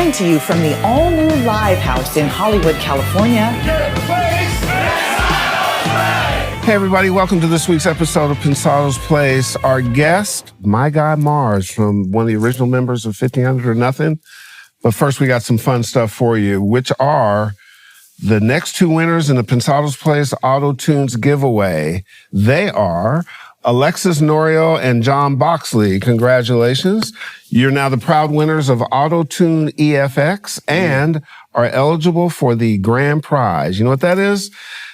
Coming to you from the all-new Live House in Hollywood, California. Hey everybody, welcome to this week's episode of Pensado's Place. Our guest, my guy Mars, from one of the original members of 1500 or Nothing. But first we got some fun stuff for you, which are the next two winners in the Pensado's Place Auto Tunes giveaway. They are Alexis Norio and John Boxley. Congratulations. You're now the proud winners of Auto Tune EFX and are eligible for the grand prize. You know what that is?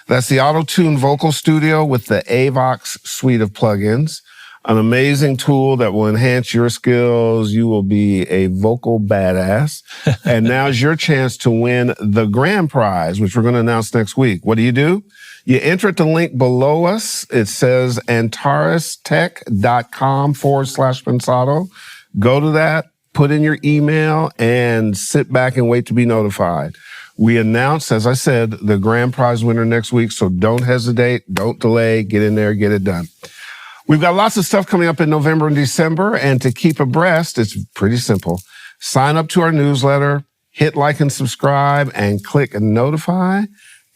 That's the Auto Tune Vocal Studio with the AVOX suite of plugins. An amazing tool that will enhance your skills. You will be a vocal badass. And now's your chance to win the grand prize, which we're going to announce next week. What do? You enter at the link below us. It says antarestech.com/Pensado. Go to that, put in your email, and sit back and wait to be notified. We announce, as I said, the grand prize winner next week, so don't hesitate, don't delay, get in there, get it done. We've got lots of stuff coming up in November and December, and to keep abreast, it's pretty simple. Sign up to our newsletter, hit like and subscribe, and click notify,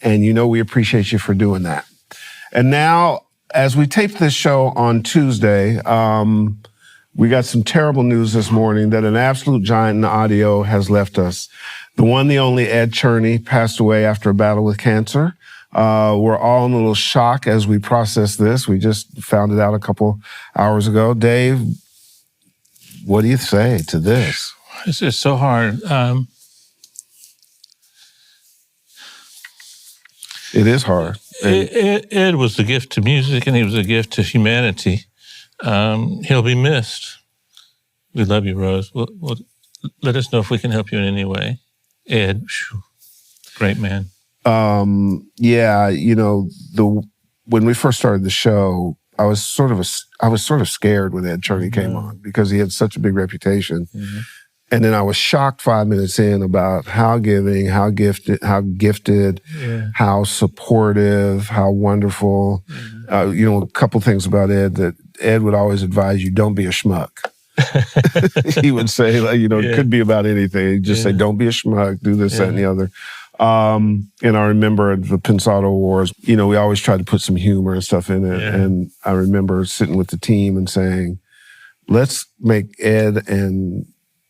and you know we appreciate you for doing that. And now, as we tape this show on Tuesday, we got some terrible news this morning that an absolute giant in audio has left us. The one, the only Ed Cherney passed away after a battle with cancer. We're all in a little shock as we process this. We just found it out a couple hours ago. Dave, what do you say to this? It's just so hard. It is hard. Ed was a gift to music, and he was a gift to humanity. He'll be missed. We love you, Rose. We'll let us know if we can help you in any way. Ed, great man. Yeah, you know, when we first started the show, I was sort of scared when Ed Cherney came on because he had such a big reputation. Mm-hmm. And then I was shocked 5 minutes in about how giving, how gifted, how supportive, how wonderful. Mm-hmm. You know, a couple things about Ed that Ed would always advise you, don't be a schmuck. He would say, like, you know, it could be about anything. He'd just say, don't be a schmuck, do this, that, and the other. And I remember the Pensado Wars, you know, we always tried to put some humor and stuff in it. Yeah. And I remember sitting with the team and saying, let's make Ed and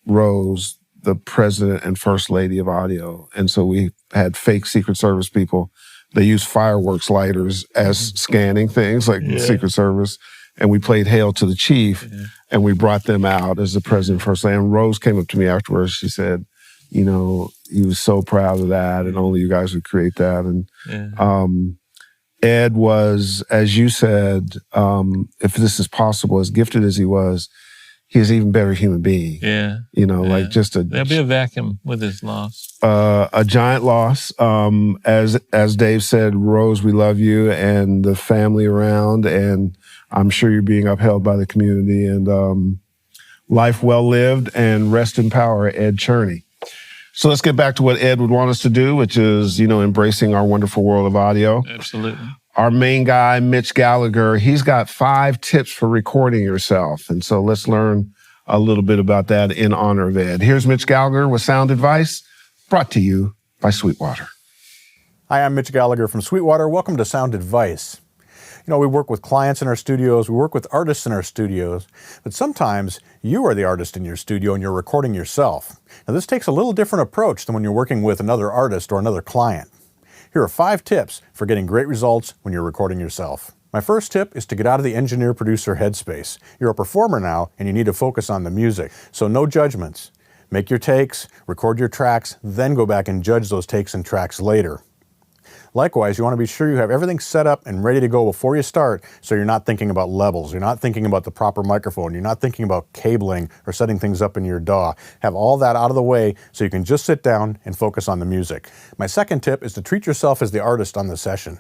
Rose the president and first lady of audio. And so we had fake Secret Service people. They used fireworks lighters as scanning things like Secret Service. And we played Hail to the Chief, and we brought them out as the president and first lady. And Rose came up to me afterwards. She said, you know, he was so proud of that, and only you guys would create that. And Ed was, as you said, if this is possible, as gifted as he was, he's an even better human being. Yeah. You know, like just there'll be a vacuum with his loss. A giant loss. As Dave said, Rose, we love you and the family around, and I'm sure you're being upheld by the community, and life well lived, and rest in power, Ed Cherney. So let's get back to what Ed would want us to do, which is, you know, embracing our wonderful world of audio. Absolutely. Our main guy, Mitch Gallagher, he's got 5 tips for recording yourself. And so let's learn a little bit about that in honor of Ed. Here's Mitch Gallagher with sound advice brought to you by Sweetwater. Hi, I'm Mitch Gallagher from Sweetwater. Welcome to Sound Advice. You know, we work with clients in our studios, we work with artists in our studios, but sometimes you are the artist in your studio and you're recording yourself. Now, this takes a little different approach than when you're working with another artist or another client. Here are 5 tips for getting great results when you're recording yourself. My first tip is to get out of the engineer-producer headspace. You're a performer now, and you need to focus on the music, so no judgments. Make your takes, record your tracks, then go back and judge those takes and tracks later. Likewise, you want to be sure you have everything set up and ready to go before you start, so you're not thinking about levels, you're not thinking about the proper microphone, you're not thinking about cabling or setting things up in your DAW. Have all that out of the way so you can just sit down and focus on the music. My second tip is to treat yourself as the artist on the session.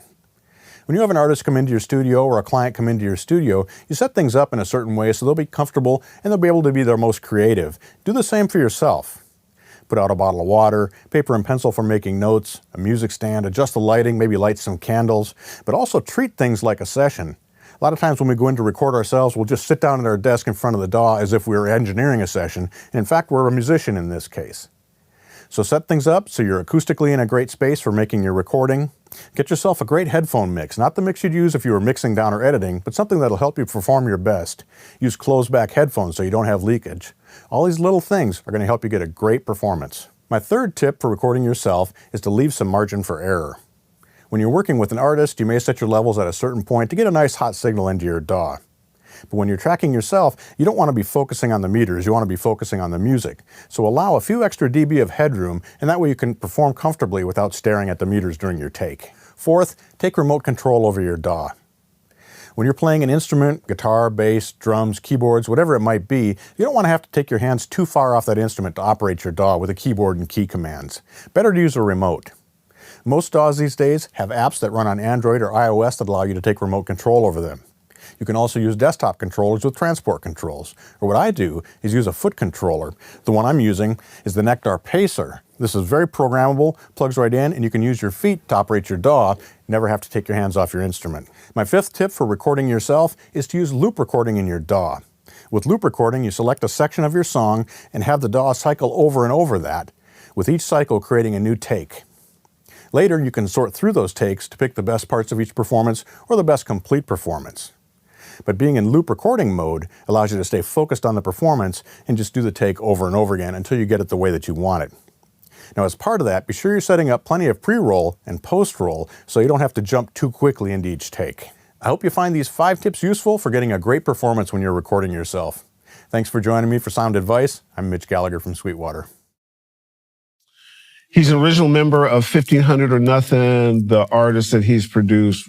When you have an artist come into your studio or a client come into your studio, you set things up in a certain way so they'll be comfortable and they'll be able to be their most creative. Do the same for yourself. Put out a bottle of water, paper and pencil for making notes, a music stand, adjust the lighting, maybe light some candles, but also treat things like a session. A lot of times when we go in to record ourselves, we'll just sit down at our desk in front of the DAW as if we were engineering a session, and in fact, we're a musician in this case. So set things up so you're acoustically in a great space for making your recording. Get yourself a great headphone mix, not the mix you'd use if you were mixing down or editing, but something that'll help you perform your best. Use closed-back headphones so you don't have leakage. All these little things are going to help you get a great performance. My third tip for recording yourself is to leave some margin for error. When you're working with an artist, you may set your levels at a certain point to get a nice hot signal into your DAW. But when you're tracking yourself, you don't want to be focusing on the meters, you want to be focusing on the music. So allow a few extra dB of headroom, and that way you can perform comfortably without staring at the meters during your take. Fourth, take remote control over your DAW. When you're playing an instrument, guitar, bass, drums, keyboards, whatever it might be, you don't want to have to take your hands too far off that instrument to operate your DAW with a keyboard and key commands. Better to use a remote. Most DAWs these days have apps that run on Android or iOS that allow you to take remote control over them. You can also use desktop controllers with transport controls. Or what I do is use a foot controller. The one I'm using is the Nectar Pacer. This is very programmable, plugs right in, and you can use your feet to operate your DAW, never have to take your hands off your instrument. My fifth tip for recording yourself is to use loop recording in your DAW. With loop recording, you select a section of your song and have the DAW cycle over and over that, with each cycle creating a new take. Later, you can sort through those takes to pick the best parts of each performance or the best complete performance. But being in loop recording mode allows you to stay focused on the performance and just do the take over and over again until you get it the way that you want it. Now, as part of that, be sure you're setting up plenty of pre-roll and post-roll so you don't have to jump too quickly into each take. I hope you find these 5 tips useful for getting a great performance when you're recording yourself. Thanks for joining me for Sound Advice. I'm Mitch Gallagher from Sweetwater. He's an original member of 1500 or Nothing. The artists that he's produced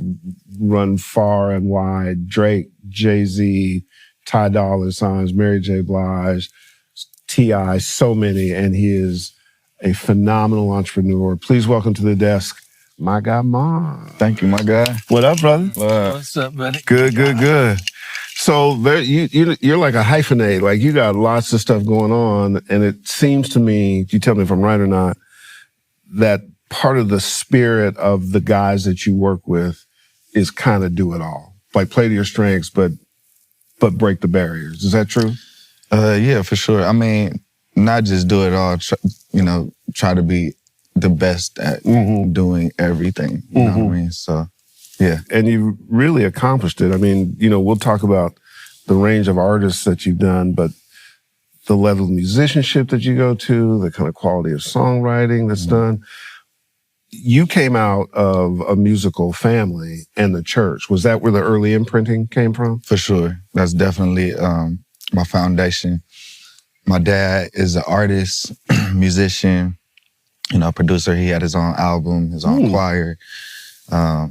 run far and wide. Drake, Jay-Z, Ty Dolla $ign, Mary J. Blige, T.I., so many. And he is a phenomenal entrepreneur. Please welcome to the desk, my guy, Ma. Thank you, my guy. What up, brother? What's up, buddy? Good. So there, you're like a hyphenate. Like you got lots of stuff going on. And it seems to me, you tell me if I'm right or not, that part of the spirit of the guys that you work with is kind of do it all. Like play to your strengths, but break the barriers. Is that true? Yeah, for sure. I mean, not just do it all, try to be the best at doing everything. You know what I mean? So, yeah. And you really accomplished it. I mean, we'll talk about the range of artists that you've done, but the level of musicianship that you go to, the kind of quality of songwriting that's done. You came out of a musical family and the church. Was that where the early imprinting came from? For sure. That's definitely my foundation. My dad is an artist, musician, producer. He had his own album, his own choir. I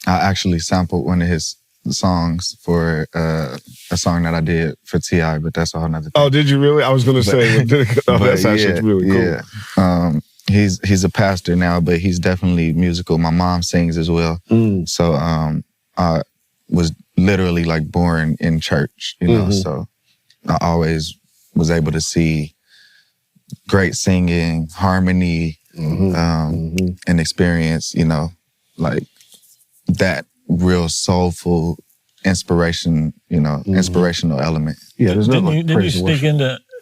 actually sampled one of his songs for a song that I did for T.I., but that's a whole nother thing. Oh, did you really? I was going to say, that's actually really cool. Yeah. He's a pastor now, but he's definitely musical. My mom sings as well. So I was literally like born in church, so I always was able to see great singing, harmony, and experience, like that real soulful inspiration, inspirational element. Yeah, there's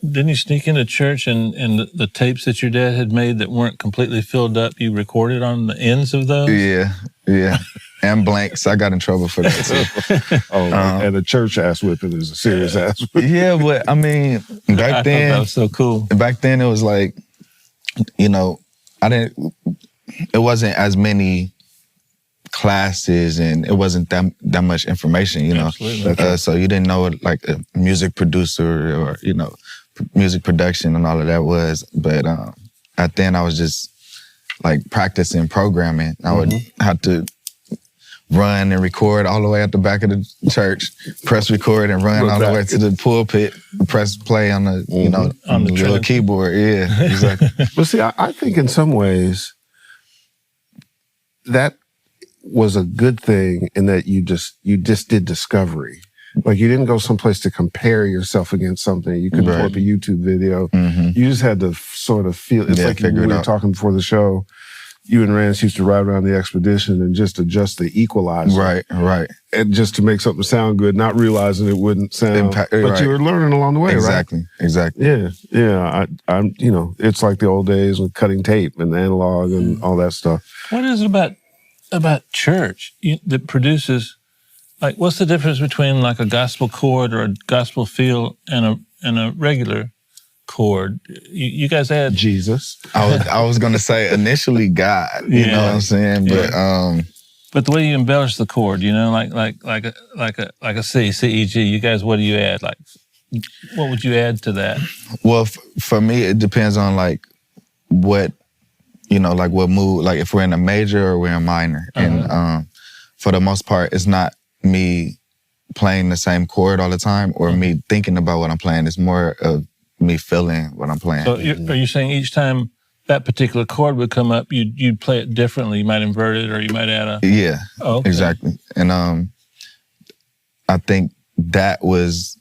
Didn't you sneak into church and the tapes that your dad had made that weren't completely filled up, you recorded on the ends of those? Yeah. And blanks. I got in trouble for that too. And a church ass whipping is a serious ass whipping. Yeah, but I mean, back then, that was so cool. Back then it was like, it wasn't as many classes and it wasn't that much information, Absolutely. So you didn't know what like a music producer or, music production and all of that was. But at then I was just like practicing programming. I would have to run and record all the way at the back of the church, press record and run all the way to the pulpit, press play on the, on the little keyboard. Yeah, exactly. But see, I think in some ways that was a good thing in that you just did discovery. Like you didn't go someplace to compare yourself against something. You couldn't pull up a YouTube video. You just had to sort of feel. It's like we were talking before the show. you and Rance used to ride around the Expedition and just adjust the equalizer. Right. And just to make something sound good, not realizing it wouldn't sound. But you were learning along the way, exactly, right? Exactly. Yeah. I'm, it's like the old days with cutting tape and analog and all that stuff. What is it about church that produces, like, what's the difference between like a gospel chord or a gospel feel and a regular chord? You guys add Jesus. I was gonna say initially God, you know what I'm saying, but the way you embellish the chord, like a C, C, E, G. You guys, what do you add? Like, what would you add to that? Well, for me, it depends on like what, like what mood, like if we're in a major or we're in minor. And for the most part, it's not me playing the same chord all the time or me thinking about what I'm playing. It's more of me feeling what I'm playing. So are you saying each time that particular chord would come up, you'd play it differently? You might invert it or you might add a... Yeah, okay. Exactly. And I think that was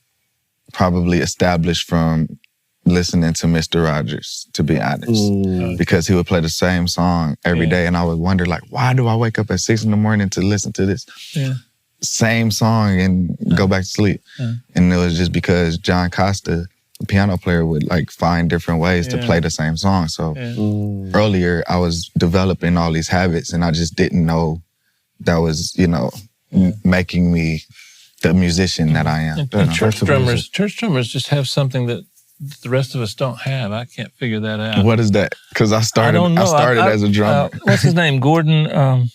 probably established from listening to Mr. Rogers, to be honest, because he would play the same song every day, and I would wonder, like, why do I wake up at 6 a.m. to listen to this same song and go back to sleep? And it was just because John Costa, the piano player, would like find different ways to play the same song. So earlier, I was developing all these habits, and I just didn't know that was, making me the musician that I am. And church drummers just have something that the rest of us don't have. I can't figure that out. What is that? Because I started as a drummer. What's his name? Gordon.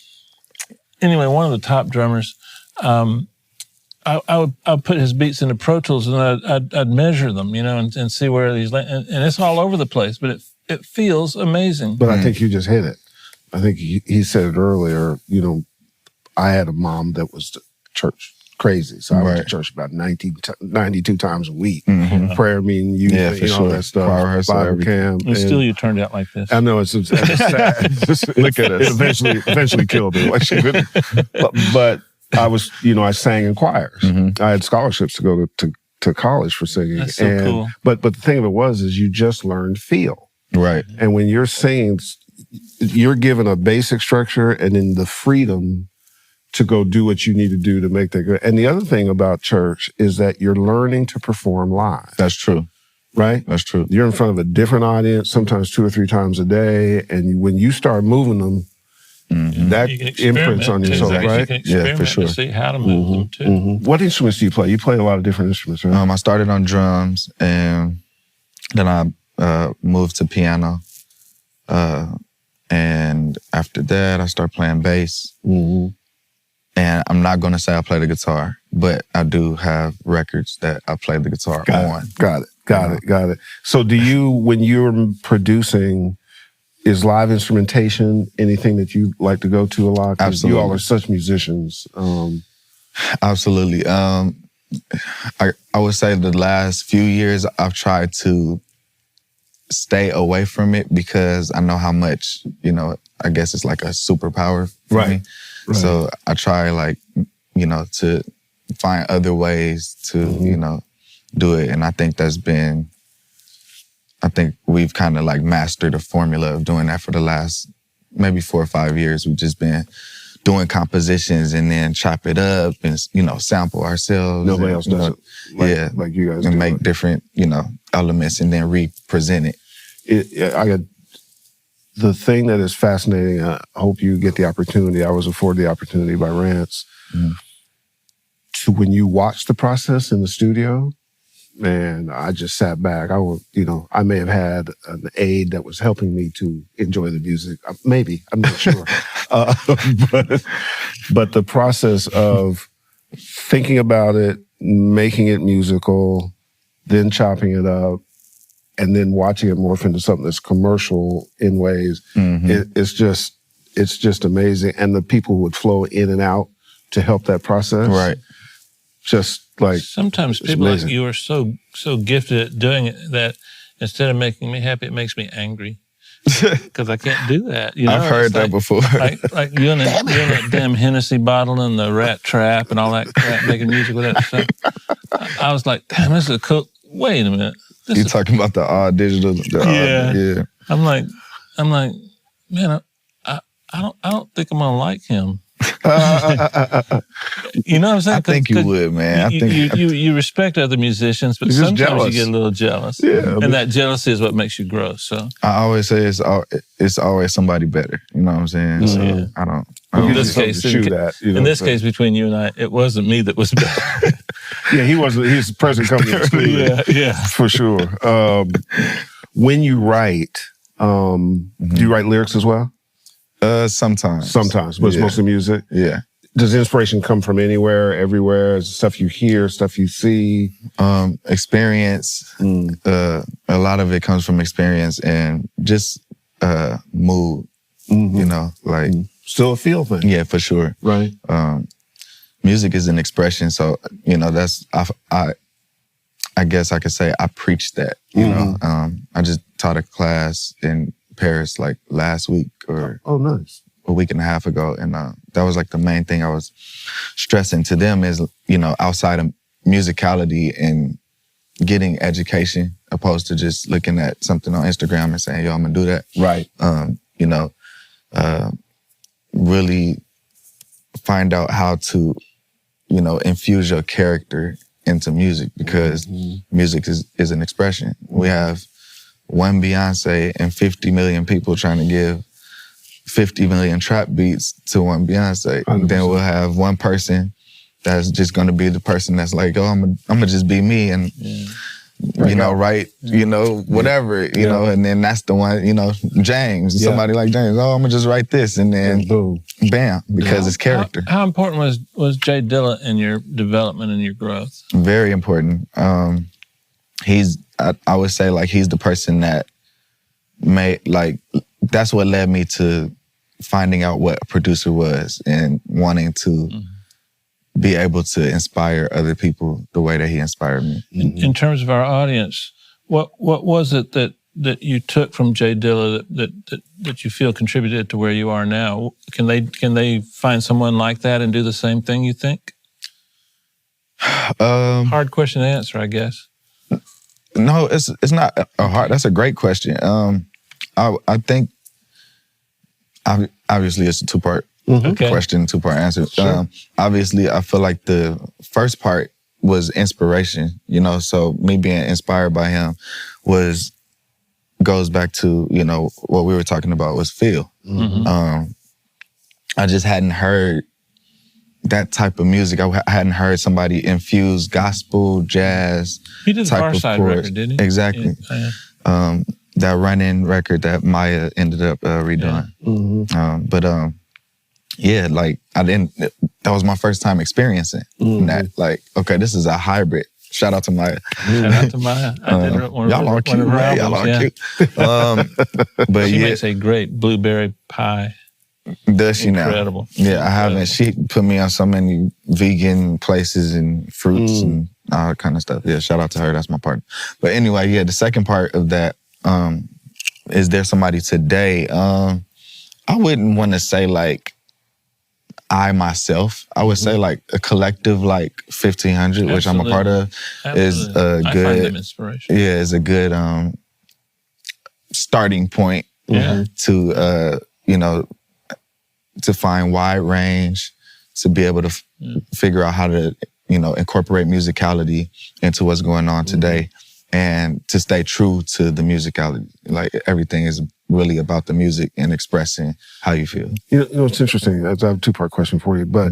Anyway, one of the top drummers. I would put his beats into Pro Tools and I'd measure them, and see where these and it's all over the place, but it feels amazing. But I think you just hit it. I think he said it earlier. I had a mom that was church crazy, so I went to church about 92 times a week. Prayer meeting, all that stuff, Bible camp. And still you turned out like this. I know, it's sad. Look at us. It eventually killed her. Like she couldn't. But I was, I sang in choirs. I had scholarships to go to college for singing. That's so cool. But the thing of it was you just learned feel. Right. And when you're singing, you're given a basic structure and then the freedom to go do what you need to do to make that good. And the other thing about church is that you're learning to perform live. That's true. Right? That's true. You're in front of a different audience, sometimes 2 or 3 times a day. And when you start moving them, that imprints on yourself, right? You can experiment for sure. to see how to move them too. What instruments do you play? You play a lot of different instruments, right? I started on drums and then I moved to piano. And after that, I started playing bass. And I'm not going to say I play the guitar, but I do have records that I play the guitar on. Got it. So do you, when you're producing, is live instrumentation anything that you like to go to a lot? Absolutely. You all are such musicians. Absolutely. I would say the last few years I've tried to stay away from it because I know how much, I guess it's like a superpower for me. Right. So I try to find other ways to, do it. And I think we've kind of like mastered a formula of doing that for the last maybe 4 or 5 years. We've just been doing compositions and then chop it up and, sample ourselves. Nobody else does it. Like you guys and do make different, elements and then represent it. The thing that is fascinating, I hope you get the opportunity, I was afforded the opportunity by Rance, to when you watch the process in the studio, man, I just sat back. I may have had an aide that was helping me to enjoy the music. Maybe, I'm not sure. But the process of thinking about it, making it musical, then chopping it up, and then watching it morph into something that's commercial in ways, it's just amazing. And the people who would flow in and out to help that process, right? Just like sometimes people like you are so gifted at doing it that instead of making me happy, it makes me angry because I can't do that. I've heard that before. Like you and that damn Hennessy bottle and the Rat Trap and all that crap, making music with that stuff. I was like, damn, this is a cool. Wait a minute. You're talking about the digital. Yeah. I'm like, man, I don't think I'm gonna like him. You know what I'm saying? I think you would, man. You respect other musicians, but You're just sometimes jealous. you get a little jealous. Yeah, and that jealousy is what makes you grow. So I always say it's always somebody better. You know what I'm saying? So Yeah. I don't. in gives this you case, something to shoot at, you know in this what I'm case, between you and I, it wasn't me that was better. Yeah, he wasn't. He's the present company of the studio. yeah. For sure. When you write, do you write lyrics as well? Sometimes. Sometimes, but it's mostly music. Yeah. Does inspiration come from anywhere, everywhere? Is it stuff you hear, stuff you see? Experience. A lot of it comes from experience and just mood. You know, like Still a feel thing. yeah, for sure. Right. Music is an expression, so you know that's I guess I could say I preach that. You know, I just taught a class in Paris like last week or Oh, nice. a week and a half ago, and that was like the main thing I was stressing to them is, you know, outside of musicality and getting education, opposed to just looking at something on Instagram and saying, yo, I'm gonna do that. Right. You know, really find out how to, you know, infuse your character into music, because music is an expression. We have one Beyonce and 50 million people trying to give 50 million trap beats to one Beyonce. 100%. Then we'll have one person that's just going to be the person that's like, oh, I'm gonna just be me and, you know, write, you know, whatever, you know, and then that's the one, you know, James, somebody like James, oh, I'm gonna just write this, and then boom. bam, because it's character. How important was Jay Dilla in your development and your growth? Very important. He's, I would say, like, he's the person that made, like, that's what led me to finding out what a producer was and wanting to be able to inspire other people the way that he inspired me. In terms of our audience, what was it that you took from Jay Dilla that you feel contributed to where you are now? Can they find someone like that and do the same thing, you think? Hard question to answer, I guess. No, it's not a hard. That's a great question. I think obviously it's a two-part question, two-part answer. Sure. Obviously, I feel like the first part was inspiration. You know, so me being inspired by him goes back to, you know, what we were talking about was feel. I just hadn't heard that type of music. I hadn't heard somebody infuse gospel, jazz. He did a type of Farside chords. record, didn't he? Exactly. Yeah. That Run-In record that Maya ended up redoing. Yeah, like that was my first time experiencing that. Like, okay, this is a hybrid. Shout out to Maya. Shout out to Maya. Y'all are cute, man. Y'all are cute. But she yeah, makes a great blueberry pie. does she now? Incredible. Yeah, I haven't. She put me on so many vegan places and fruits and all that kind of stuff. Yeah, shout out to her. That's my partner. But anyway, yeah, the second part of that, is there somebody today? I wouldn't want to say like I myself. I would say like a collective like 1500, which I'm a part of, is a I good. find them inspirational. Yeah, is a good starting point to you know, to find wide range, to be able to figure out how to, you know, incorporate musicality into what's going on today, and to stay true to the musicality. Like, everything is really about the music and expressing how you feel. You know, it's interesting. I have a two-part question for you, but,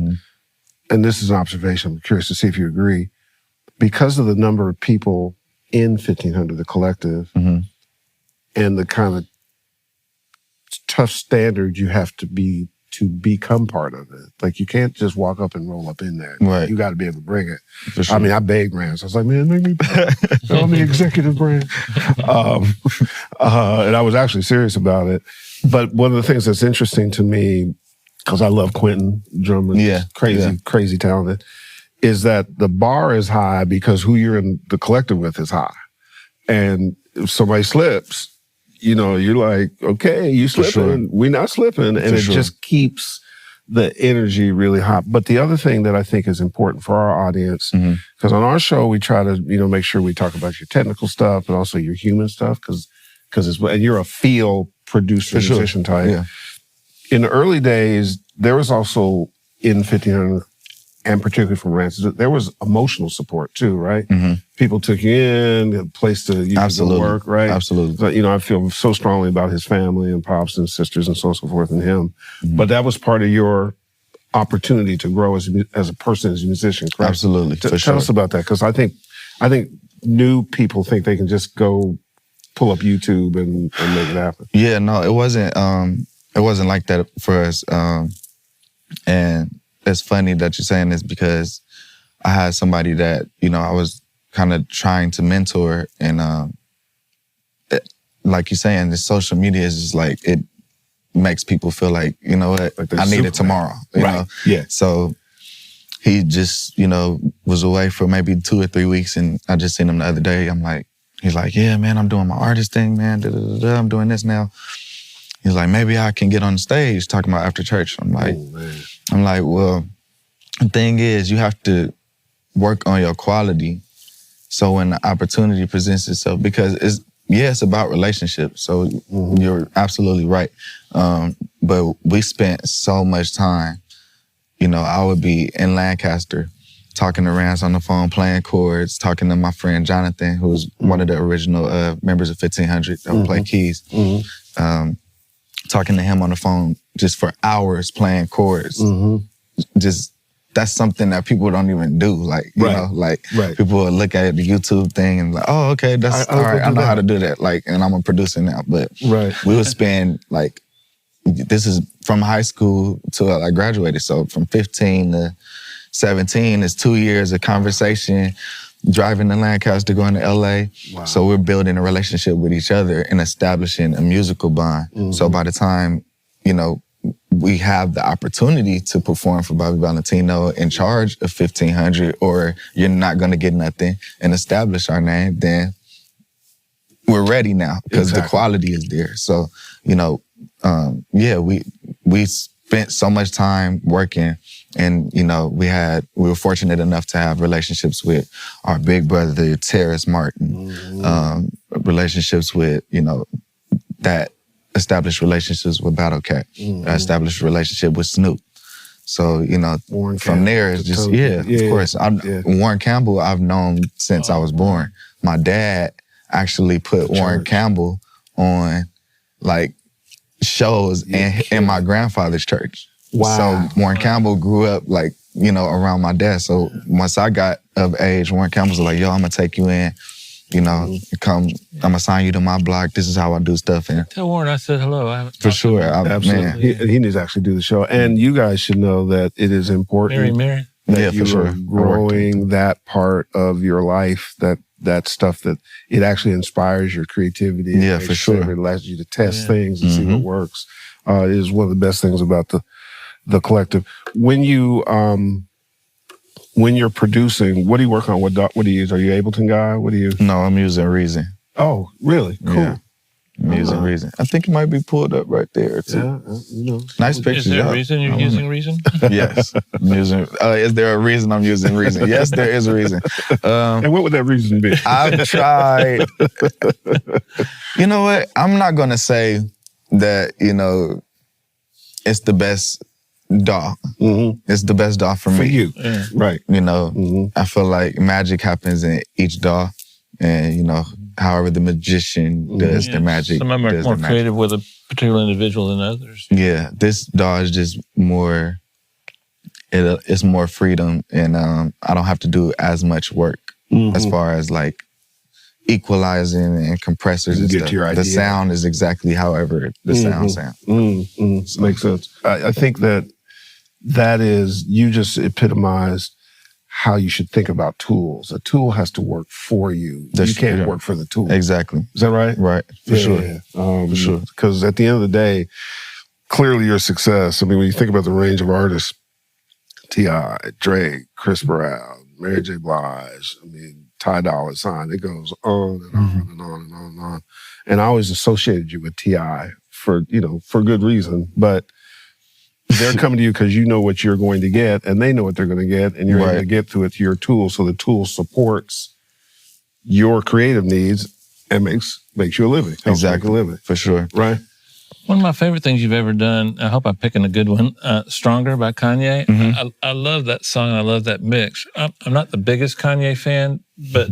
and this is an observation, I'm curious to see if you agree, because of the number of people in 1500, the collective, and the kind of tough standard you have to be to become part of it. Like, you can't just walk up and roll up in there. Right. You got to be able to bring it. For sure. I mean, I begged brands. I was like, man, make me on the executive brand. And I was actually serious about it. But one of the things that's interesting to me, because I love Quentin, drummer, crazy talented, is that the bar is high because who you're in the collective with is high. And if somebody slips, you know, you're like, okay, you slipping, we're not slipping. And it just keeps the energy really hot. But the other thing that I think is important for our audience, because on our show, we try to, you know, make sure we talk about your technical stuff, but also your human stuff, because it's, and you're a field producer, musician type, in the early days, there was also in 1500, and particularly from Rances, there was emotional support too, right? Mm-hmm. People took you in, a place to you could go work, right? Absolutely. So, I feel so strongly about his family and pops and sisters and so on and so forth and him. Mm-hmm. But that was part of your opportunity to grow as a person, as a musician, correct? Absolutely, for sure. Tell us about that, because I think new people think they can just go pull up YouTube and make it happen. Yeah, no, it wasn't like that for us. And it's funny that you're saying this, because I had somebody that, I was kind of trying to mentor, and like you're saying, the social media is just like, it makes people feel like, you know what, like I need it tomorrow. You know? Yeah. So he just, was away for maybe 2 or 3 weeks, and I just seen him the other day. He's like, yeah, man, I'm doing my artist thing, man. I'm doing this now. He's like, maybe I can get on stage talking about after church. I'm like, well, the thing is, you have to work on your quality. So when the opportunity presents itself, because it's about relationships. So you're absolutely right. But we spent so much time, I would be in Lancaster talking to Rance on the phone, playing chords, talking to my friend Jonathan, who was one of the original members of 1500 that would play keys. Talking to him on the phone just for hours playing chords. Just, that's something that people don't even do. Like, you know, like people will look at the YouTube thing and like, oh, okay, that's all right. I know how to do that. Like, and I'm a producer now. But we would spend like, this is from high school till I graduated. So from 15 to 17 is 2 years of conversation, driving to Lancaster, going to LA. Wow. So we're building a relationship with each other and establishing a musical bond. So by the time, we have the opportunity to perform for Bobby Valentino and charge a $1,500, or you're not going to get nothing, and establish our name, then we're ready now, because the quality is there. So, we spent so much time working, and, we were fortunate enough to have relationships with our big brother, Terrace Martin, relationships with, that established relationships with Battle Cat, established relationship with Snoop. So, Warren from there, it's just, of course. Warren Campbell, I've known since I was born. My dad actually put Warren Campbell on, like, shows in my grandfather's church. Wow. So Warren Campbell grew up, like, around my dad. So once I got of age, Warren Campbell's like, yo, I'm going to take you in. Come, I'm gonna sign you to my block. This is how I do stuff. And tell Warren I said hello. For sure. Absolutely. He needs to actually do the show. And you guys should know that it is important Mary. that you are growing that part of your life, that stuff that it actually inspires your creativity. Yeah, for sure. It allows you to test things and see what works. It is one of the best things about the collective. When you're producing, what do you work on? What do you use? Are you Ableton guy? What do you? No, I'm using Reason. Oh, really? Cool. Yeah. I'm using Reason. I think it might be pulled up right there too. Yeah, Nice pictures. Is there a reason you're using Reason? Yes, I'm using. Is there a reason I'm using Reason? Yes, there is a reason. And what would that reason be? I've tried. You know what? I'm not gonna say that. It's the best DAW. It's the best DAW for me. For you. Yeah. Right. I feel like magic happens in each DAW, and however the magician does the magic. Some of them are more creative with a particular individual than others. Yeah, this DAW is just more. It's more freedom, and I don't have to do as much work as far as like equalizing and compressors and stuff. Your idea. The sound is exactly however the sound sounds. So. Makes sense. I think that is, you just epitomized how you should think about tools. A tool has to work for you. You can't work for the tool. Exactly. Is that right? Right. For sure. For sure. Because at the end of the day, clearly your success, I mean, when you think about the range of artists, T.I., Drake, Chris Brown, Mary J. Blige, I mean, Ty Dolla $ign, it goes on and on and on and on and on. And I always associated you with T.I. for good reason, but they're coming to you because you know what you're going to get, and they know what they're going to get, and you're able to get to it to your tool, so the tool supports your creative needs and makes you a living. Exactly. Make a living. For sure. Right? One of my favorite things you've ever done, I hope I'm picking a good one, Stronger by Kanye. Mm-hmm. I love that song. I love that mix. I'm not the biggest Kanye fan, but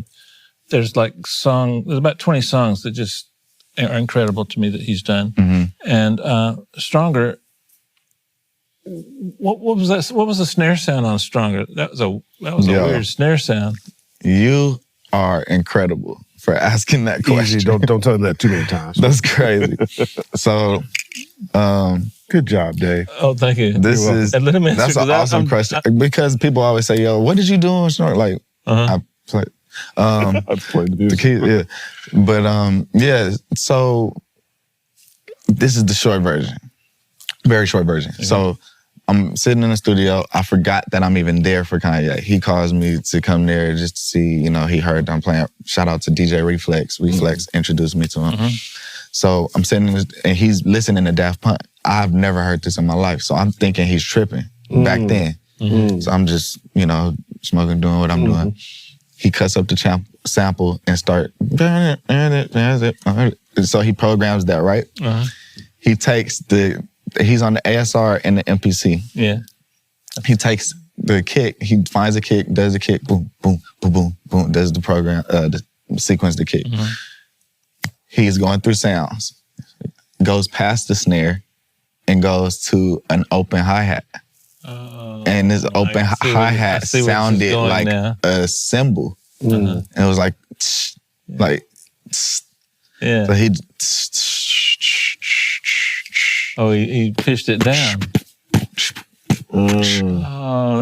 there's there's about 20 songs that just are incredible to me that he's done. Mm-hmm. And Stronger, what was that? What was the snare sound on Stronger? That was a weird snare sound. You are incredible for asking that question. Easy. Don't tell him that too many times. That's crazy. So, good job, Dave. Oh, thank you. That's an awesome question because people always say, "Yo, what did you do on Snort?" Like, I played. I played the music. The key, yeah. But yeah. So this is the short version, very short version. Okay. So I'm sitting in the studio. I forgot that I'm even there for Kanye. He calls me to come there just to see, he heard I'm playing. Shout out to DJ Reflex. Reflex introduced me to him. So I'm sitting and he's listening to Daft Punk. I've never heard this in my life. So I'm thinking he's tripping back then. So I'm just, smoking, doing what I'm doing. He cuts up the sample and start. So he programs that, right? He takes he's on the ASR and the MPC. Yeah. He takes the kick, he finds a kick, does the kick, boom, boom, boom, boom, boom, does the program, the sequence the kick. He's going through sounds, goes past the snare and goes to an open hi-hat. And this open hi-hat sounded like a cymbal. And it was like, yeah. So he pitched it down.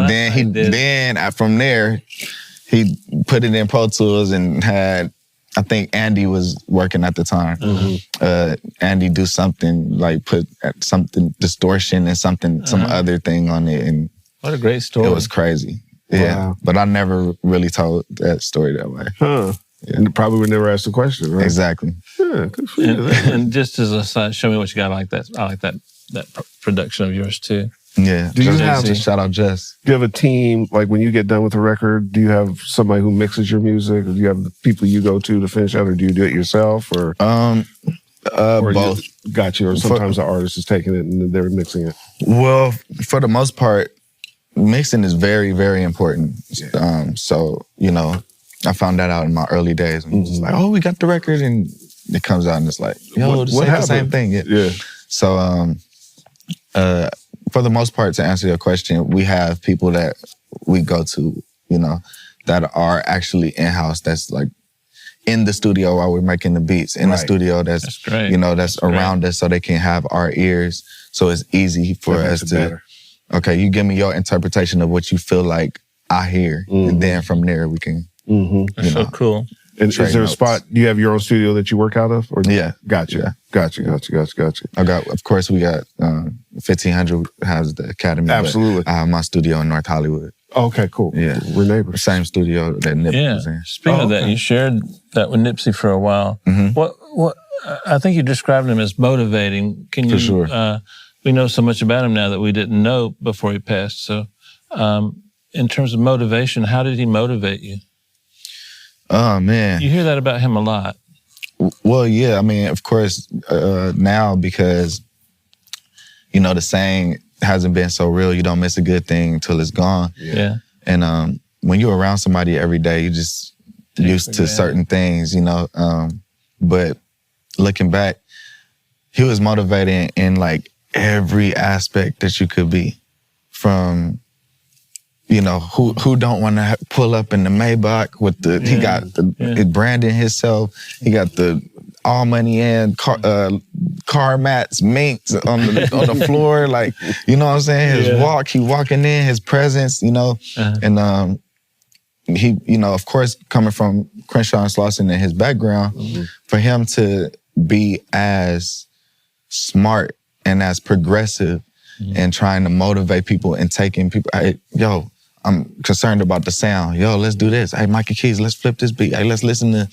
Then from there, he put it in Pro Tools and had, I think Andy was working at the time. Andy do something like put something distortion and some other thing on it, and what a great story. It was crazy. Yeah, wow. But I never really told that story that way. Yeah. And probably would never ask the question, right? Exactly. Yeah, good for you. And just as a side, show me what you got. I like that production of yours too. Yeah. Do you have shout out Jess? Do you have a team, like when you get done with a record, do you have somebody who mixes your music, or do you have the people you go to finish out, or do you do it yourself, or both? Got you. Or sometimes the artist is taking it and they're mixing it. Well, for the most part, mixing is very, very important. So, I found that out in my early days. And it's like, oh, we got the record, and it comes out and it's like, yo, it's the same thing. Yeah. So, for the most part, to answer your question, we have people that we go to, that are actually in-house, that's like in the studio while we're making the beats, in the studio that's great. That's around us so they can have our ears. So it's easy for us to, okay, you give me your interpretation of what you feel like I hear. And then from there we can, That's so cool. And is there a spot, do you have your own studio that you work out of? Or yeah. Gotcha. Yeah. Gotcha. Of course we got 1500 has the Academy. Absolutely. I have my studio in North Hollywood. Okay, cool. Yeah. We're neighbors. Same studio that Nipsey was in. Speaking of that, you shared that with Nipsey for a while. What I think you described him as motivating. Can you? For sure. We know so much about him now that we didn't know before he passed. So, in terms of motivation, how did he motivate you? Oh man, you hear that about him a lot. Well, yeah. I mean, of course, now because the saying hasn't been so real. You don't miss a good thing until it's gone. Yeah. And when you're around somebody every day, you just used to certain things, But looking back, he was motivating in like every aspect that you could be. From, who don't want to pull up in the Maybach with the, he got the branding himself. He got the all money in car mats, minks on the floor. Like, you know what I'm saying? His walk, he walking in, his presence, and he, of course, coming from Crenshaw and Slauson and his background, for him to be as smart and as progressive and trying to motivate people and taking people, hey, yo, I'm concerned about the sound. Yo, let's do this. Hey, Mikey Keys, let's flip this beat. Hey, let's listen to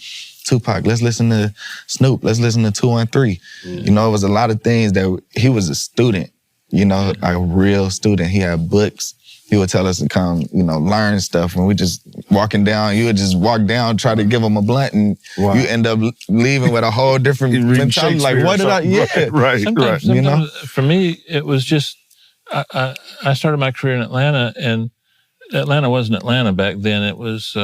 Tupac. Let's listen to Snoop. Let's listen to 213. It was a lot of things that he was a student, a real student. He had books. He would tell us to come, learn stuff, and we just walking down, you would just walk down, try to give them a blunt, and Wow. you end up leaving with a whole different You read mentality. Like, Shakespeare what did I? or something. Yeah, Right. Sometimes, You know? for me, it was just, I started my career in Atlanta, and Atlanta wasn't Atlanta back then. It was,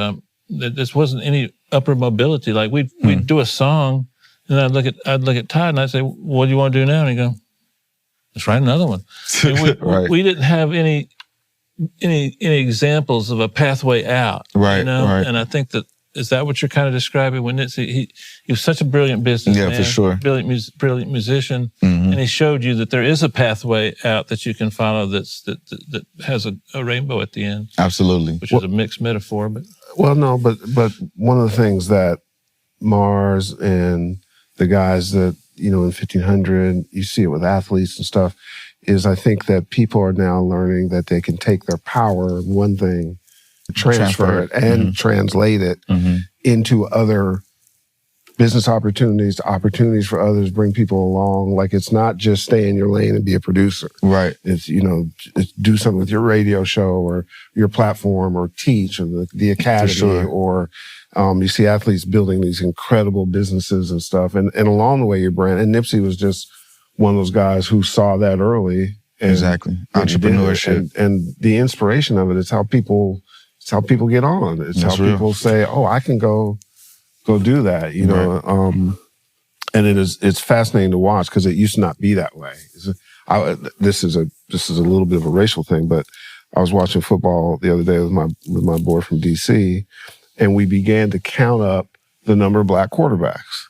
this wasn't any upper mobility. Like we'd do a song, and I'd look at Todd and I'd say, what do you want to do now? And he'd go, let's write another one. Right. We didn't have any examples of a pathway out. Right, You know? right. And I think is that what you're kind of describing? When he was such a brilliant businessman, Yeah, for sure. brilliant musician, and he showed you that there is a pathway out that you can follow that has a rainbow at the end. Absolutely. Which is a mixed metaphor, but Well, no, but one of the things that Mars and the guys that, in 1500, you see it with athletes and stuff, is I think that people are now learning that they can take their power of one thing, transfer it, and translate it into other business opportunities for others, bring people along. Like, it's not just stay in your lane and be a producer. Right. It's, it's do something with your radio show or your platform or teach or the academy sure. or you see athletes building these incredible businesses and stuff. And along the way, your brand, and Nipsey was just one of those guys who saw that early. And Exactly. Entrepreneurship. And the inspiration of it is how people get on. It's That's how real. people say, oh, I can go do that, know. And it's fascinating to watch because it used to not be that way. This is a little bit of a racial thing, but I was watching football the other day with my boy from DC, and we began to count up the number of black quarterbacks.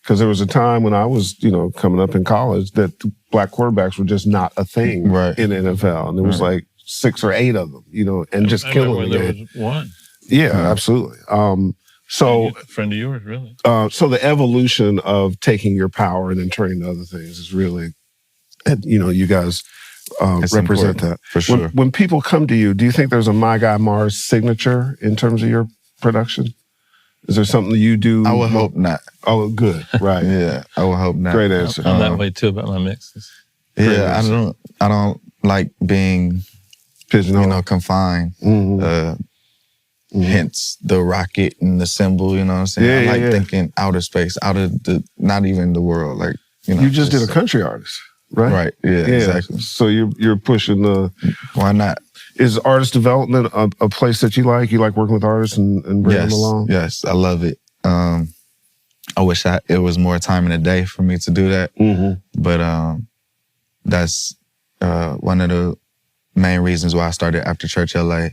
Because there was a time when I was, coming up in college that black quarterbacks were just not a thing in the NFL. And there was like 6 or 8 of them, and just killing the game. There was one. Yeah, absolutely. So A friend of yours, really. So the evolution of taking your power and then turning to other things is really, you guys represent that. For sure. When people come to you, do you think there's a My Guy Mars signature in terms of your production? Is there something that you do? I would hope not. Oh, good. Right. Yeah, I would hope not. Great answer. I'm that way too about my mixes. Yeah, I don't like being, confined. Hence the rocket and the symbol, you know what I'm saying? I like thinking outer space, out of not even the world. Like, You just did a country artist, right? Right, yeah, exactly. So you're pushing why not? Is artist development a place that you like? You like working with artists and bringing them along? Yes, I love it. I wish it was more time in the day for me to do that. But that's one of the main reasons why I started After Church LA.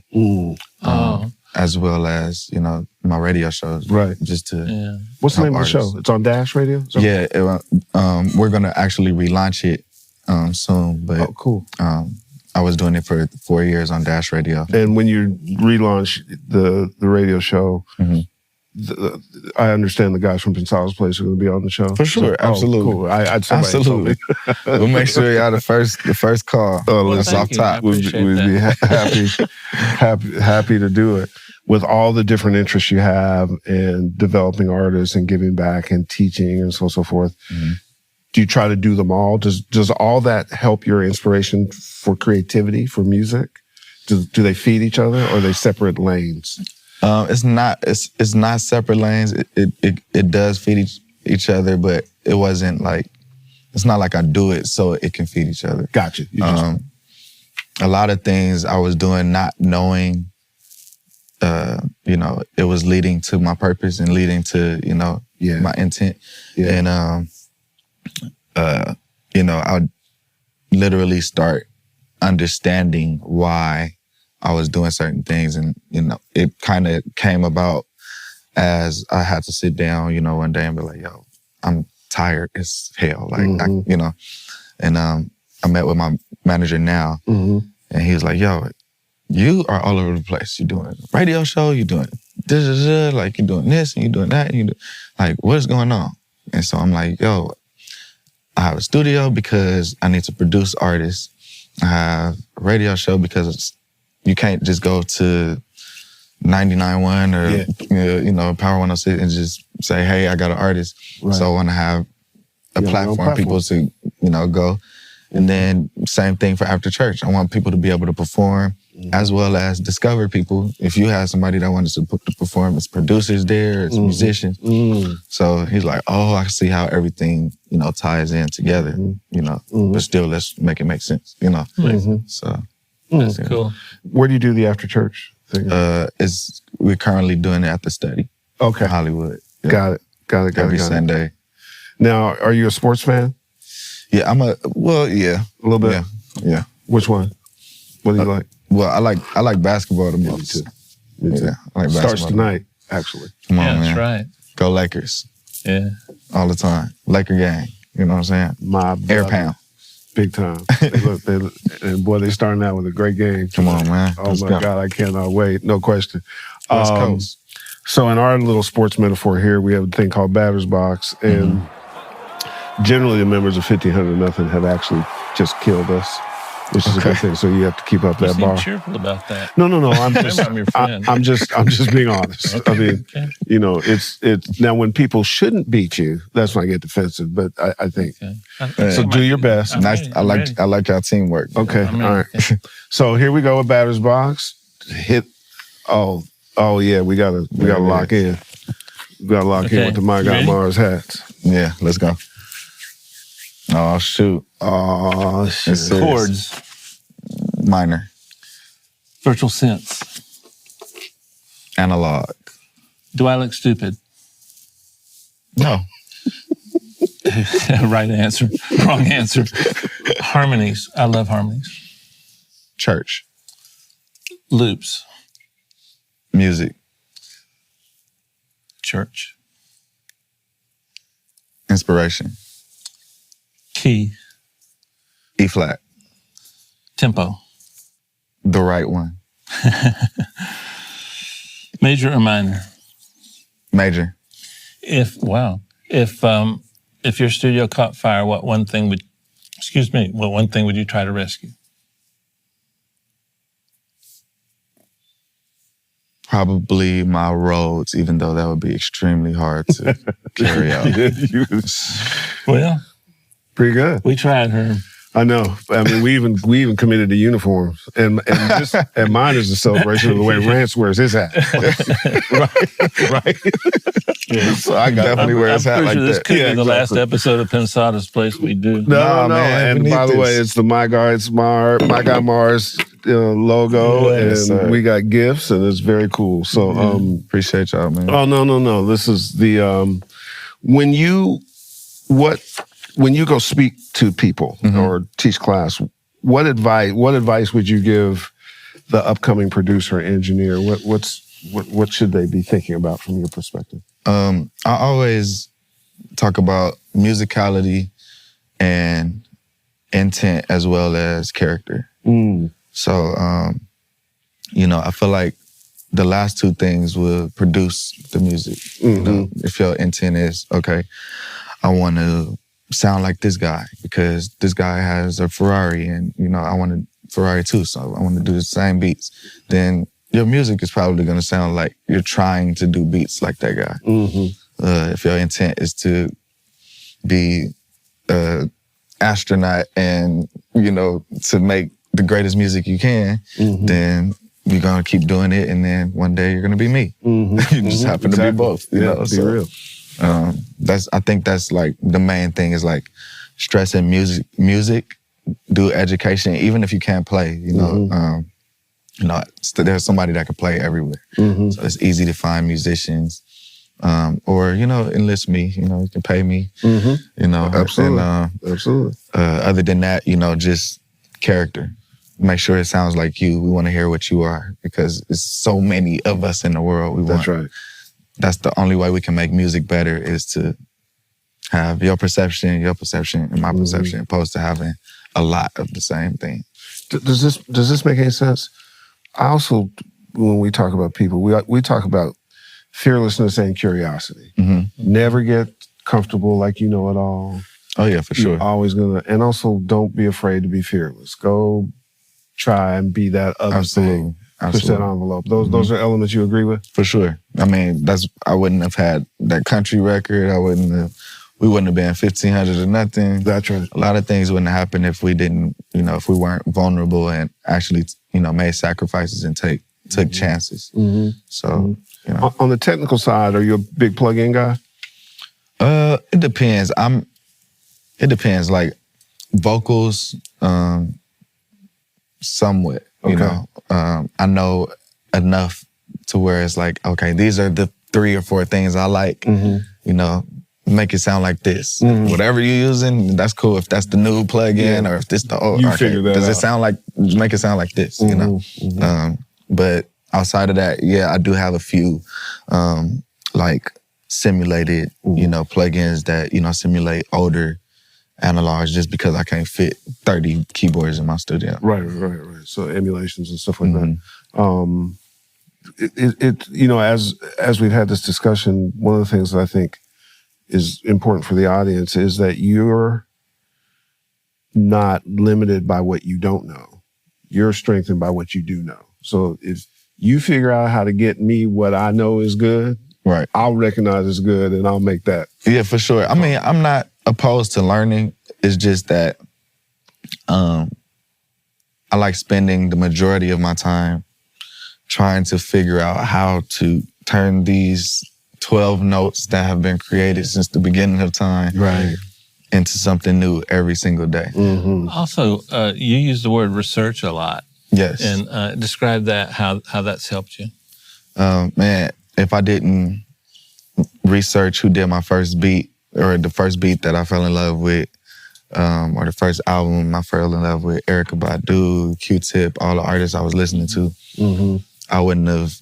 As well as, my radio shows. Right. Just to What's the name artists. of the show? It's on Dash Radio? Yeah, we're going to actually relaunch it soon. But cool. I was doing it for 4 years on Dash Radio. And when you relaunch the radio show, I understand the guys from Pensado's Place are going to be on the show. For sure, absolutely. Cool. Absolutely. We'll make sure y'all the first call. That's off top. We'd be happy to do it. With all the different interests you have and developing artists and giving back and teaching and so on and so forth, do you try to do them all? Does all that help your inspiration for creativity, for music? Do they feed each other or are they separate lanes? It's not separate lanes. It does feed each other, but it wasn't like, it's not like I do it so it can feed each other. Gotcha. A lot of things I was doing not knowing, it was leading to my purpose and leading to, my intent. Yeah. And, I'd literally start understanding why I was doing certain things. And, it kind of came about as I had to sit down, one day and be like, yo, I'm tired as hell. Like, and I met with my manager now and he was like, yo, you are all over the place. You're doing a radio show, you're doing this, like you're doing this and you're doing that. And like, what's going on? And so I'm like, yo, I have a studio because I need to produce artists. I have a radio show because you can't just go to 99.1 or Power 106 and just say, hey, I got an artist. Right. So I want to have a platform, people to, go. And then same thing for After Church. I want people to be able to perform as well as discover people. If you have somebody that wanted to perform, it's producers there, it's musicians. So he's like, oh, I see how everything, ties in together, but still let's make it make sense, So That's cool. Where do you do the after church thing? We're currently doing it at the Study. Okay. In Hollywood. Yeah. Got it. Every Sunday. Now, are you a sports fan? Yeah, yeah. A little bit? Yeah. Which one? What do you like? Well, I like basketball the most. Me too. Yeah, I like basketball. Starts tonight, actually. Come on, Yeah, man. that's right. Go Lakers. Yeah. All the time. Laker gang. You know what I'm saying? My Air brother, pound. big time. And boy, they starting out with a great game. Come on, man. Oh Let's my go. God, I cannot wait. No question. West Coast. So in our little sports metaphor here, we have a thing called batter's box, and generally the members of 1500 have actually just killed us, which is a good thing. So you have to keep up You that seem bar. cheerful about that. No. I'm just, I'm your friend. I'm just being honest. Okay, I mean, okay. it's now when people shouldn't beat you, that's when I get defensive. But I think Okay. so. Do your best. I'm Nice. ready. I like y'all teamwork. Okay, I'm all ready. right. So here we go with batter's box. Hit. Oh yeah, we gotta lock in. We gotta lock in Okay. with the My You God ready? Mars hats. Yeah, let's go. Oh, shoot. Oh shit. It's serious. Chords. Minor. Virtual sense. Analog. Do I look stupid? No. Right answer. Wrong answer. Harmonies. I love harmonies. Church. Loops. Music. Church. Inspiration. Key. E flat. Tempo. The right one. Major or minor? Major. If your studio caught fire, what one thing would you try to rescue? Probably my roads, even though that would be extremely hard to carry out. Well, Pretty good. we tried, Herb. I know. I mean, we even committed to uniforms, and mine is a celebration of the way Rance wears his hat. right. So I definitely wear his hat I'm like pretty sure this that. could be the last exactly. episode of Pensado's Place we do. No, man, and we by need the way, this. it's the My God Mars logo, Yes, and sir. we got gifts, and it's very cool. So, Appreciate y'all, man. oh no, this is the when you go speak to people or teach class, what advice would you give the upcoming producer or engineer? What should they be thinking about from your perspective? I always talk about musicality and intent as well as character. So, I feel like the last two things will produce the music. If your intent is, okay, I want to sound like this guy because this guy has a Ferrari and, I want a Ferrari too, so I want to do the same beats. Then your music is probably going to sound like you're trying to do beats like that guy. If your intent is to be an astronaut and, to make the greatest music you can, then you're going to keep doing it and then one day you're going to be me. You just happen to be both. Be real. I think that's like the main thing is like stressing music, do education, even if you can't play, there's somebody that can play everywhere. So it's easy to find musicians, or, enlist me, you can pay me, Absolutely. And, Absolutely. other than that, just character. Make sure it sounds like you. We want to hear what you are because it's so many of us in the world. That's right. That's the only way we can make music better is to have your perception, and my perception, opposed to having a lot of the same thing. Does this make any sense? I also, when we talk about people, we talk about fearlessness and curiosity. Never get comfortable like you know it all. Oh yeah, for sure. You're always and also don't be afraid to be fearless. Go try and be that other thing. Push that envelope. Those are elements you agree with? For sure. I mean, I wouldn't have had that country record. We wouldn't have been 1500 or nothing. That's right. A lot of things wouldn't have happened if we didn't, if we weren't vulnerable and actually made sacrifices and took chances. So, On the technical side, are you a big plug-in guy? It depends. It depends. Like vocals, somewhat. I know enough to where it's like, okay, these are the 3 or 4 things I like. Make it sound like this. Whatever you're using, that's cool. If that's the new plug-in or if this the old, figure that does out. it sound like? Make it sound like this. But outside of that, I do have a few like simulated, plugins that simulate older analogs, just because I can't fit 30 keyboards in my studio. Right. So emulations and stuff like that. As we've had this discussion, one of the things that I think is important for the audience is that you're not limited by what you don't know. You're strengthened by what you do know. So if you figure out how to get me what I know is good, right, I'll recognize it's good and I'll make that. Yeah, for sure. I mean, I'm not opposed to learning. It's just that I like spending the majority of my time trying to figure out how to turn these 12 notes that have been created since the beginning of time into something new every single day. Also, you use the word research a lot. Yes. And describe that, how that's helped you. Man, if I didn't research who did my first beat, or the first beat that I fell in love with, or the first album I fell in love with, Erykah Badu, Q-Tip, all the artists I was listening to, I wouldn't have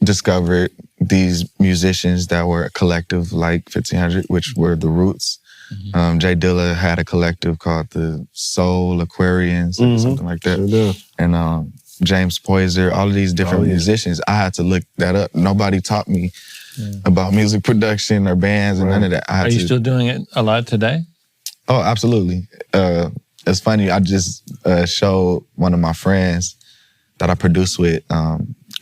discovered these musicians that were a collective like 1500, which were the Roots. Jay Dilla had a collective called the Soul Aquarians or something like that. And James Poyser, all of these different musicians, I had to look that up. Nobody taught me about music production or bands and none of that. Are you still doing it a lot today? Oh, absolutely. It's funny, I just showed one of my friends that I produced with,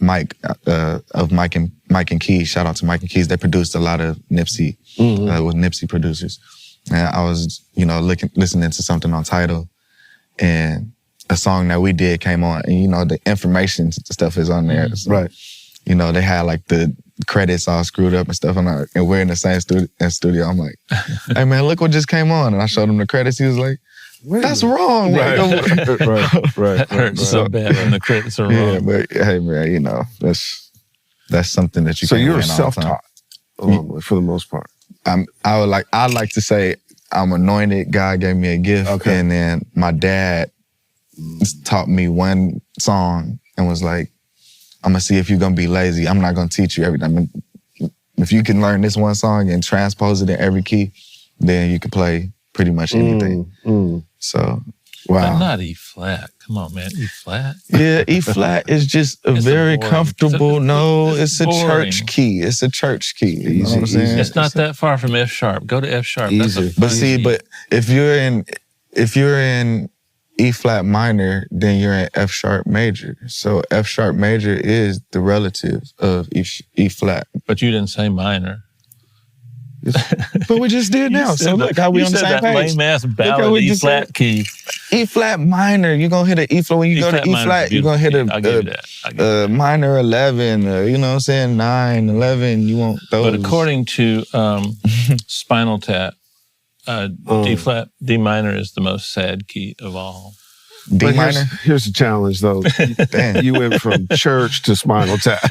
Mike, of Mike and Keys. Shout out to Mike and Keys. They produced a lot of Nipsey, with Nipsey producers. And I was, listening to something on Tidal, and a song that we did came on, and the information stuff is on there. So, they had like the credits all screwed up and stuff, and we're in the same studio. I'm like, hey man, look what just came on. And I showed him the credits. He was like, that's wrong. Right. That hurts so bad when the credits are wrong. Yeah, but hey man, that's something that you. So can't you're win all the self-taught, for the most part. I like to say I'm anointed. God gave me a gift, and then my dad taught me one song and was like, I'm gonna see if you're gonna be lazy. I'm not gonna teach you everything. If you can learn this one song and transpose it in every key, then you can play pretty much anything. So, wow. But not E flat. Come on, man. E flat. Yeah, E flat is just a very comfortable. It's a boring. church key. It's a church key. You know what I'm saying? It's not that far from F sharp. Go to F sharp. Easy. That's But if you're in E flat minor, then you're in F sharp major. So F sharp major is the relative of E flat. But you didn't say minor. But we just did now. So look how we on the same page. Lame ass ballad E flat key. E flat minor. You're gonna hit an E flat when you go to E flat. You're gonna hit a minor 11. You know what I'm saying? 9, 11. You want those. But according to Spinal Tap, D flat, D minor is the most sad key of all. D minor. Here's the challenge, though. You went from church to Spinal Tap.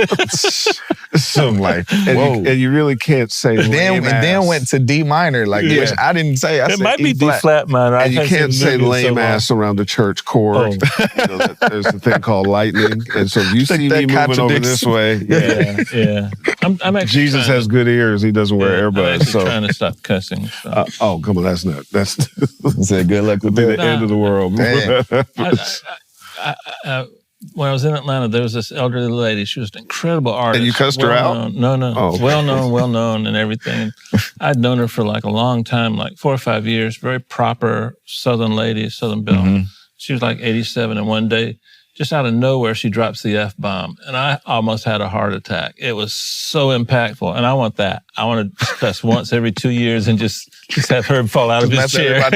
So like, and you really can't say then went to D minor, which I didn't say. I it said might be E-flat. D flat minor. And you can't say lame ass around the church chord. There's a thing called lightning. And so if you see me moving over this way, I'm actually Jesus has good ears. He doesn't wear I'm earbuds. actually trying to stop cussing. So. Come on, that's Said good luck with the that. end of the world. When I was in Atlanta, there was this elderly lady. She was an incredible artist. And you cussed her out? No. Oh, okay. Well known and everything. I'd known her for like a long time, like 4 or 5 years. Very proper Southern lady, Southern belle. She was like 87, and one day just out of nowhere, she drops the F-bomb. And I almost had a heart attack. It was so impactful. And I want that. I want to cuss once every 2 years and just have Herb fall out of his chair.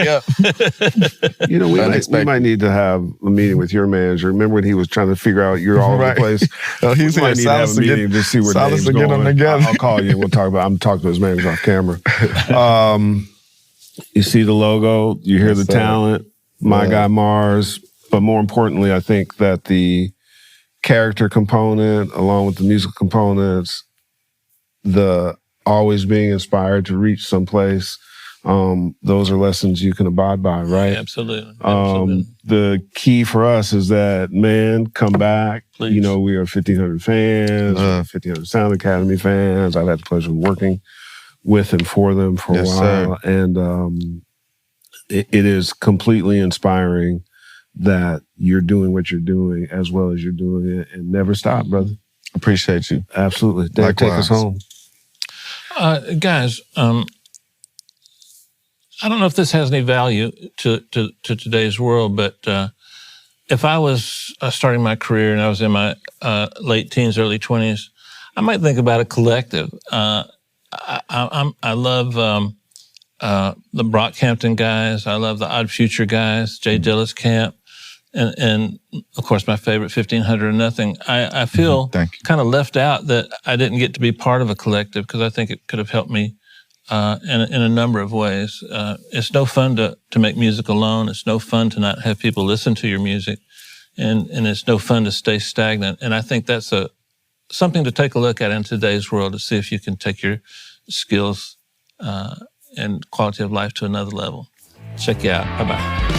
You know, we might need to have a meeting with your manager. Remember when he was trying to figure out you're all over the place? He's we might need to have a meeting to see where Dave's going. I'll call you. We'll talk about it. I'm talking to his manager off camera. You see the logo. You hear the talent. My guy Mars. But more importantly, I think that the character component, along with the musical components, the always being inspired to reach someplace, those are lessons you can abide by, right? Absolutely. The key for us is that, man, come back. Please. You know, we are 1,500 fans, 1,500 Sound Academy fans. I've had the pleasure of working with and for them for a while. Sir. And it is completely inspiring that you're doing what you're doing as well as you're doing it, and never stop, brother. Appreciate you. Absolutely. Dave, take us home. Guys, I don't know if this has any value to today's world, but if I was starting my career and I was in my late teens, early 20s, I might think about a collective. I love the Brockhampton guys. I love the Odd Future guys, Jay Dillis Camp. And of course, my favorite, 1500 and Nothing. I feel kind of left out that I didn't get to be part of a collective because I think it could have helped me in a number of ways. It's no fun to make music alone. It's no fun to not have people listen to your music. And it's no fun to stay stagnant. And I think that's something to take a look at in today's world to see if you can take your skills and quality of life to another level. Check you out. Bye-bye.